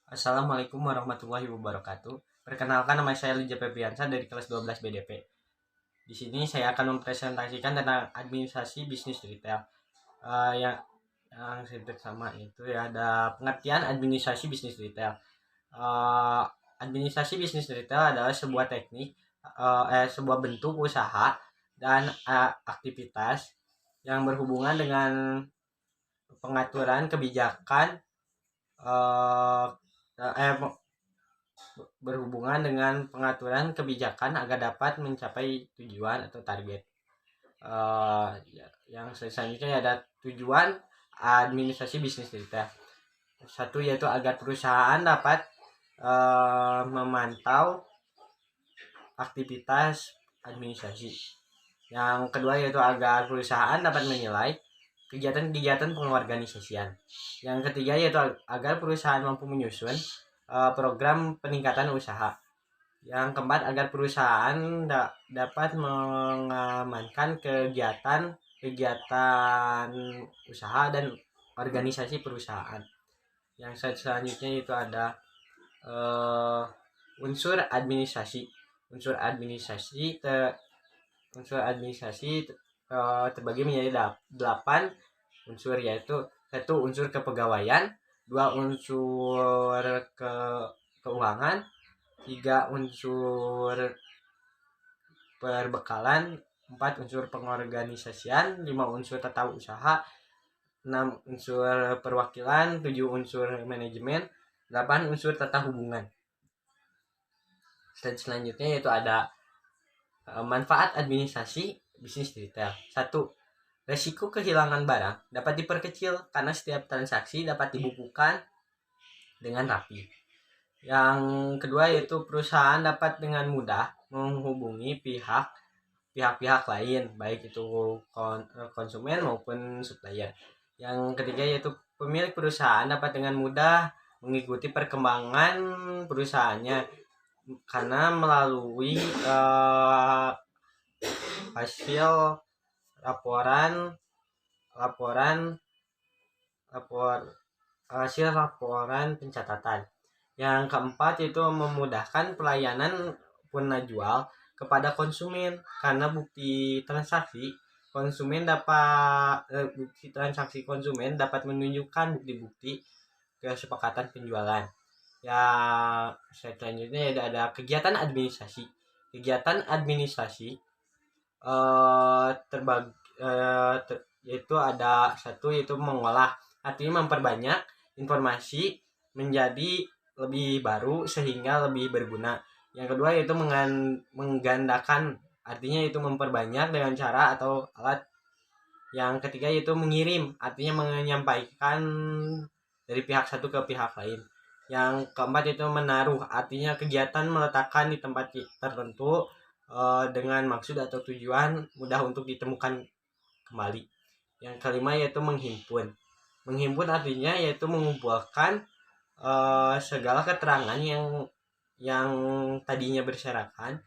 Assalamualaikum warahmatullahi wabarakatuh. Perkenalkan, nama saya Lija Febriansa dari kelas 12 BDP. Di sini saya akan mempresentasikan tentang administrasi bisnis retail. Yang saya bersama itu ya ada pengertian administrasi bisnis retail. Eh, Administrasi bisnis retail adalah sebuah teknik, sebuah bentuk usaha dan aktivitas yang berhubungan dengan pengaturan kebijakan eh, eh, berhubungan dengan pengaturan kebijakan agar dapat mencapai tujuan atau target. Yang selanjutnya ada tujuan administrasi bisnis retail. Satu yaitu agar perusahaan dapat memantau aktivitas administrasi. Yang kedua yaitu agar perusahaan dapat menilai kegiatan-kegiatan pengorganisasian. Yang ketiga yaitu agar perusahaan mampu menyusun program peningkatan usaha. Yang keempat, agar perusahaan dapat mengamankan kegiatan usaha dan organisasi perusahaan. Yang selanjutnya itu ada unsur administrasi. Unsur administrasi terbagi menjadi 8 unsur, yaitu satu unsur kepegawaian, dua unsur keuangan, 3 unsur perbekalan, 4 unsur pengorganisasian, 5 unsur tata usaha, 6 unsur perwakilan, 7 unsur manajemen, 8 unsur tata hubungan. Selanjutnya yaitu ada manfaat administrasi bisnis retail. 1. Resiko kehilangan barang dapat diperkecil karena setiap transaksi dapat dibukukan dengan rapi. Yang kedua yaitu perusahaan dapat dengan mudah menghubungi pihak-pihak lain, baik itu konsumen maupun supplier. Yang ketiga yaitu pemilik perusahaan dapat dengan mudah mengikuti perkembangan perusahaannya karena melalui hasil laporan pencatatan. Yang keempat itu memudahkan pelayanan jual kepada konsumen karena bukti transaksi konsumen dapat menunjukkan bukti-bukti kesepakatan penjualan. Yang selanjutnya ada kegiatan administrasi. Kegiatan administrasi yaitu ada satu yaitu mengolah, artinya memperbanyak informasi menjadi lebih baru sehingga lebih berguna. Yang kedua yaitu menggandakan, artinya itu memperbanyak dengan cara atau alat. Yang ketiga yaitu mengirim, artinya menyampaikan dari pihak satu ke pihak lain. Yang keempat itu menaruh, artinya kegiatan meletakkan di tempat tertentu dengan maksud atau tujuan mudah untuk ditemukan kembali. Yang kelima yaitu menghimpun. Menghimpun artinya yaitu mengumpulkan segala keterangan yang tadinya berserakan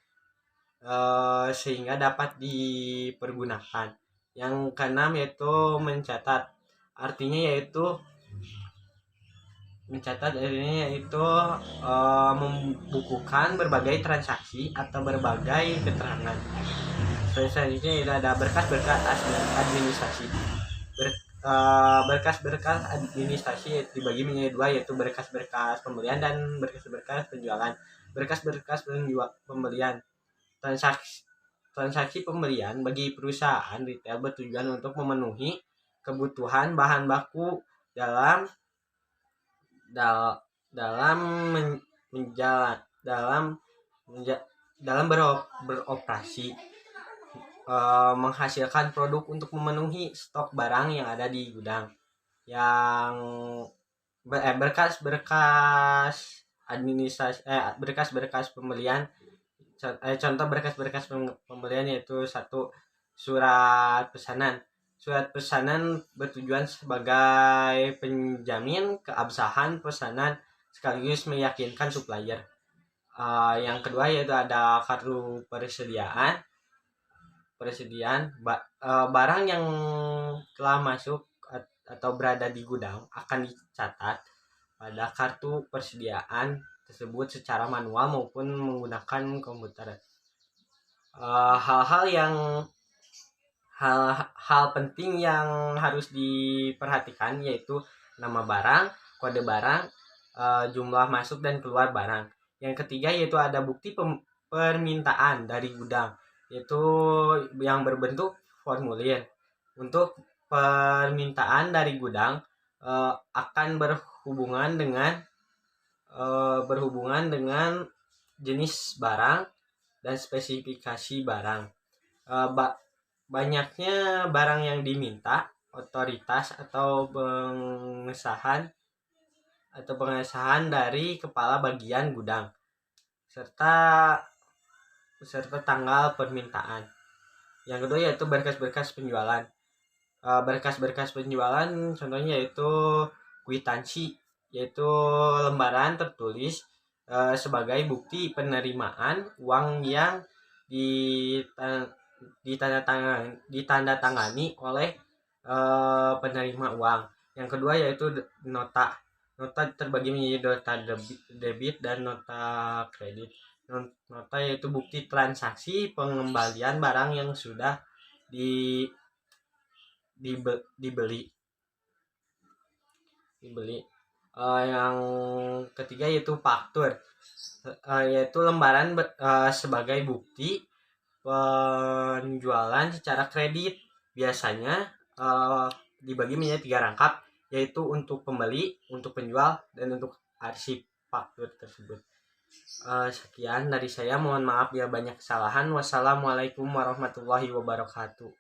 sehingga dapat dipergunakan. Yang keenam yaitu mencatat. Artinya yaitu membukukan berbagai transaksi atau berbagai keterangan. Selanjutnya ada berkas-berkas administrasi. Berkas-berkas administrasi dibagi menjadi dua, yaitu berkas-berkas pembelian dan berkas-berkas penjualan. Berkas-berkas pembelian, transaksi pembelian bagi perusahaan retail bertujuan untuk memenuhi kebutuhan bahan baku dalam beroperasi, menghasilkan produk untuk memenuhi stok barang yang ada di gudang. Yang berkas-berkas administrasi berkas-berkas pembelian, contoh berkas-berkas pembelian yaitu satu, surat pesanan. Surat pesanan bertujuan sebagai penjamin keabsahan pesanan sekaligus meyakinkan supplier. Yang kedua yaitu ada kartu persediaan barang yang telah masuk atau berada di gudang akan dicatat pada kartu persediaan tersebut secara manual maupun menggunakan komputer. Hal-hal yang hal penting yang harus diperhatikan yaitu nama barang, kode barang, jumlah masuk dan keluar barang. Yang ketiga yaitu ada bukti permintaan dari gudang, yaitu yang berbentuk formulir. Untuk permintaan dari gudang akan berhubungan dengan jenis barang dan spesifikasi barang. Banyaknya barang yang diminta, otoritas atau pengesahan dari kepala bagian gudang serta tanggal permintaan. Yang kedua yaitu berkas-berkas penjualan. Berkas-berkas penjualan contohnya yaitu kwitansi, yaitu lembaran tertulis sebagai bukti penerimaan uang yang ditandatangani oleh penerima uang. Yang kedua yaitu nota. Nota terbagi menjadi nota debit dan nota kredit. Nota yaitu bukti transaksi pengembalian barang yang sudah dibeli. Yang ketiga yaitu faktur, yaitu lembaran sebagai bukti penjualan secara kredit. Biasanya dibagi menjadi 3 rangkap, yaitu untuk pembeli, untuk penjual, dan untuk arsip faktur tersebut. Sekian dari saya, mohon maaf ya banyak kesalahan. Wassalamualaikum warahmatullahi wabarakatuh.